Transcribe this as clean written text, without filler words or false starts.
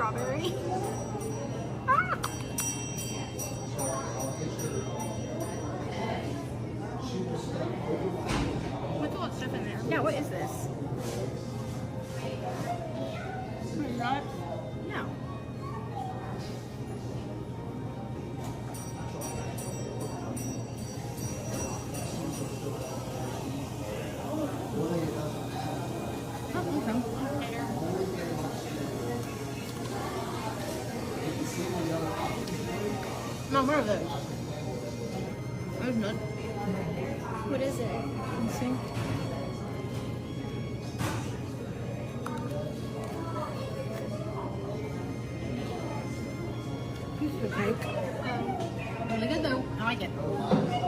strawberry. Ah! What's all that stuff in there? Yeah, what is this? Not. No. Oh, okay. No, more of this. There's none. What is it? Let's see. Piece of cake. Really good though. I like it.